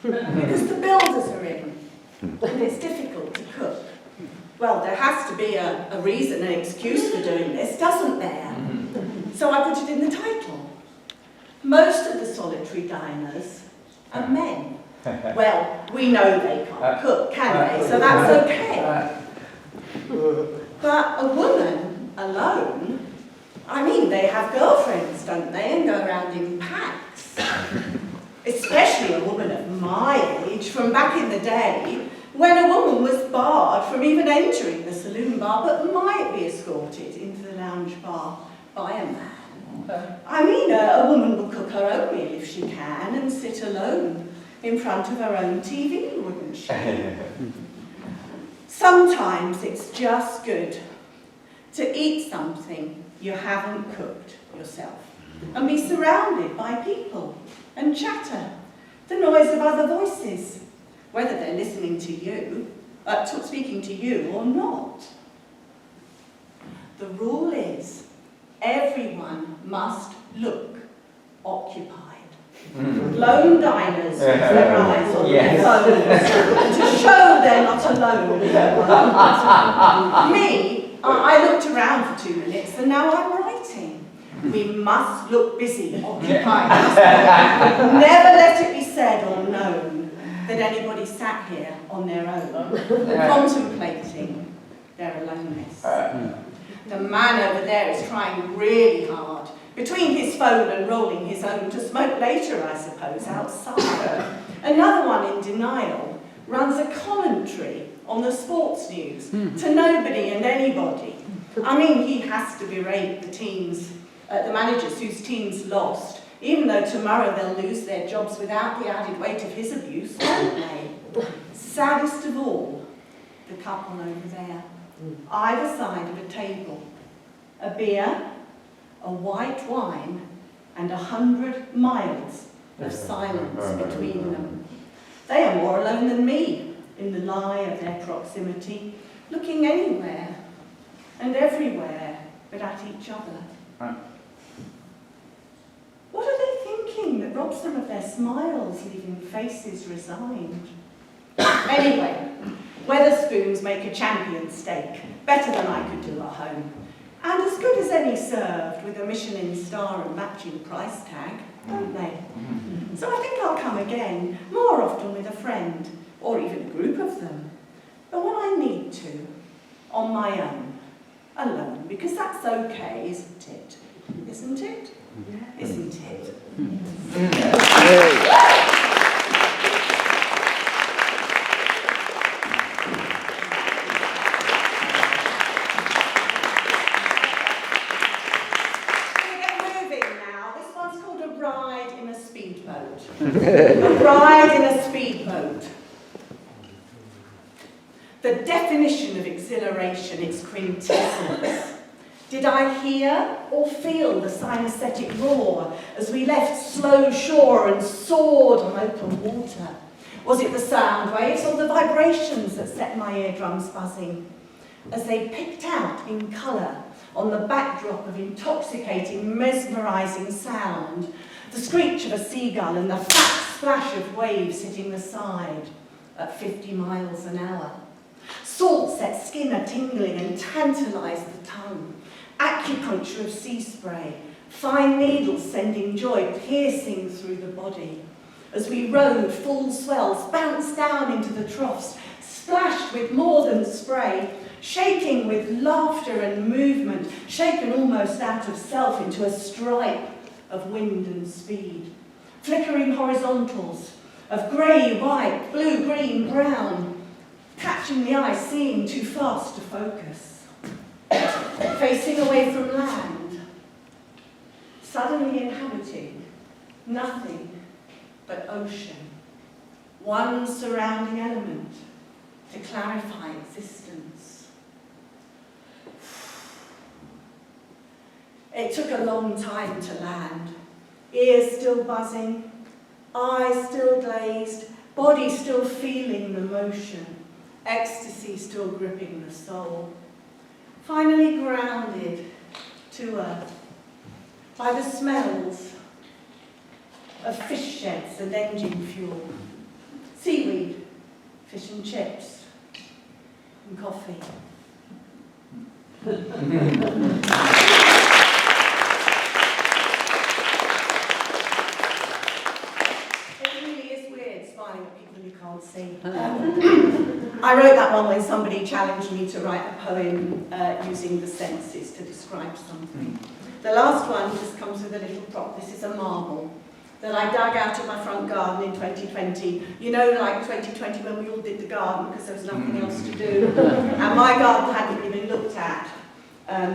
because the builders are in, and it's difficult to cook. Well, there has to be a reason, an excuse for doing this, doesn't there? So I put it in the title. Most of the solitary diners are men. Well, we know they can't cook, can they? So that's okay. But a woman alone, I mean, they have girlfriends, don't they, and go around in packs. Especially a woman of my age, from back in the day, when a woman was barred from even entering the saloon bar, but might be escorted into the lounge bar by a man. I mean, a woman will cook her own meal if she can and sit alone in front of her own TV, wouldn't she? Sometimes it's just good to eat something you haven't cooked yourself and be surrounded by people and chatter, the noise of other voices, whether they're listening to you, speaking to you or not. The rule is everyone must look occupied. Lone diners with their eyes on their phones to show they're not alone. Me, I looked around for 2 minutes and now I'm writing. We must look busy, occupied. Never let it be said or known that anybody sat here on their own, contemplating their aloneness. The man over there is trying really hard, between his phone and rolling his own, to smoke later, I suppose, outside. Another one in denial runs a commentary on the sports news to nobody and anybody. I mean, he has to berate the teams, the managers whose teams lost, even though tomorrow they'll lose their jobs without the added weight of his abuse, won't they? Saddest of all, the couple over there, either side of a table, a beer, a white wine, and 100 miles of silence between them. They are more alone than me in the lie of their proximity, looking anywhere and everywhere but at each other. What are they thinking that robs them of their smiles, leaving faces resigned? Anyway, Wetherspoons make a champion steak, better than I could do at home, and as good as any served with a Michelin star and matching price tag, don't they? So I think I'll come again, more often with a friend, or even a group of them, but when I need to, on my own, alone, because that's okay, isn't it? Isn't it? Isn't it? A ride in a speedboat. The definition of exhilaration, its quintessence. Did I hear or feel the synesthetic roar as we left slow shore and soared on open water? Was it the sound waves or the vibrations that set my eardrums buzzing? As they picked out in colour on the backdrop of intoxicating, mesmerising sound, the screech of a seagull and the fat splash of waves hitting the side at 50 miles an hour. Salt set skin a-tingling and tantalised the tongue. Acupuncture of sea spray, fine needles sending joy piercing through the body. As we rode, full swells bounced down into the troughs, splashed with more than spray, shaking with laughter and movement, shaken almost out of self into a stripe of wind and speed. Flickering horizontals of grey, white, blue, green, brown, catching the eye, seeing too fast to focus. Facing away from land, suddenly inhabiting nothing but ocean, one surrounding element to clarify existence. It took a long time to land, ears still buzzing, eyes still glazed, body still feeling the motion, ecstasy still gripping the soul. Finally grounded to earth by the smells of fish sheds and engine fuel, fish and chips, and coffee. It really is weird smiling at people you can't see. I wrote that one when somebody challenged me to write a poem using the senses to describe something. The last one just comes with a little prop. This is a marble that I dug out of my front garden in 2020. You know, like 2020 when we all did the garden because there was nothing else to do. And my garden hadn't really been looked at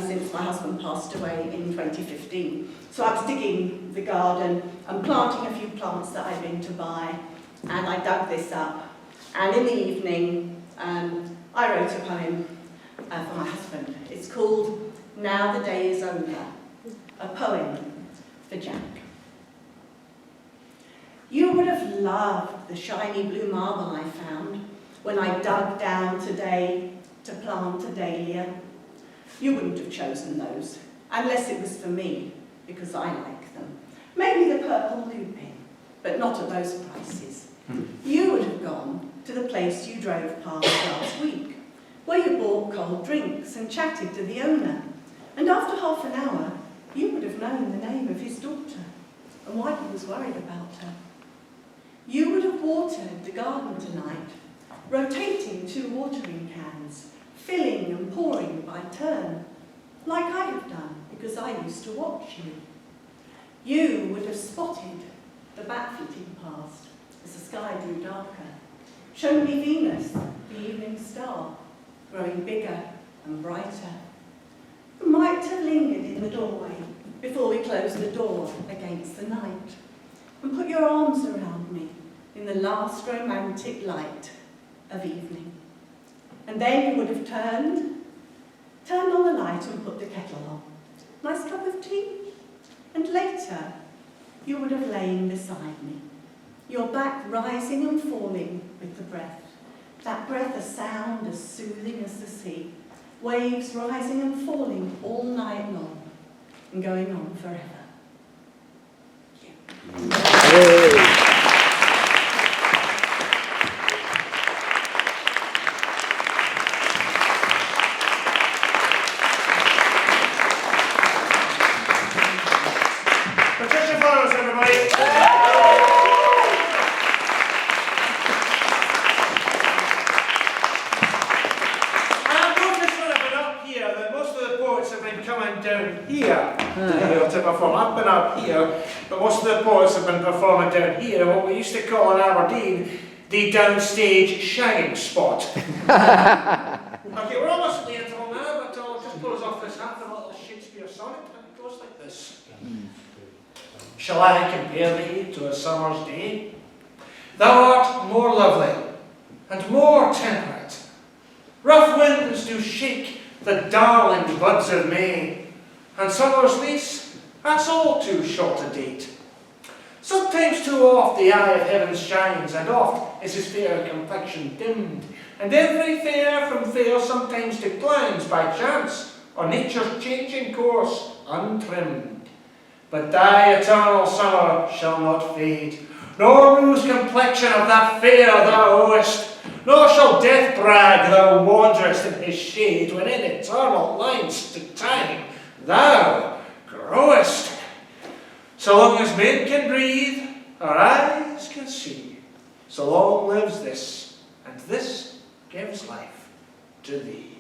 since my husband passed away in 2015. So I was digging the garden and planting a few plants that I'd been to buy. And I dug this up. And in the evening, I wrote a poem for my husband. It's called Now the Day is Over, a poem for Jack. You would have loved the shiny blue marble I found when I dug down today to plant a dahlia. You wouldn't have chosen those, unless it was for me, because I like them. Maybe the purple lupin, but not at those prices. You would have gone to the place you drove past last week, where you bought cold drinks and chatted to the owner. And after half an hour, you would have known the name of his daughter and why he was worried about her. You would have watered the garden tonight, rotating 2 watering cans, filling and pouring by turn, like I have done because I used to watch you. You would have spotted the bat flitting past as the sky grew darker, shown me Venus, the evening star, growing bigger and brighter. You might have lingered in the doorway before we closed the door against the night, and put your arms around me in the last romantic light of evening. And then you would have turned on the light and put the kettle on. Nice cup of tea? And later, you would have lain beside me, your back rising and falling with the breath. That breath a sound as soothing as the sea, waves rising and falling all night long and going on forever. Yeah. Patricia Flowers, everybody. I've noticed when I've been up here that most of the poets have been coming down here to perform. I've been up here, but most of the poets have been performing down here, what we used to call in Aberdeen the downstage shine spot. Okay, we're almost at the interval now, but I'll just close off this half of a little Shakespeare sonnet, and it goes like this. Shall I compare thee to a summer's day? Thou art more lovely and more temperate. Rough winds do shake the darling buds of May, and summer's lease, that's all too short a date. Sometimes too oft the eye of heaven shines, and oft is his fair complexion dimmed, and every fair from fair sometimes declines by chance, or nature's changing course untrimmed. But thy eternal summer shall not fade, nor lose complexion of that fair thou owest, nor shall death brag thou wanderest in his shade, when in eternal lines to time thou growest. So long as men can breathe, our eyes can see, so long lives this, and this gives life to thee.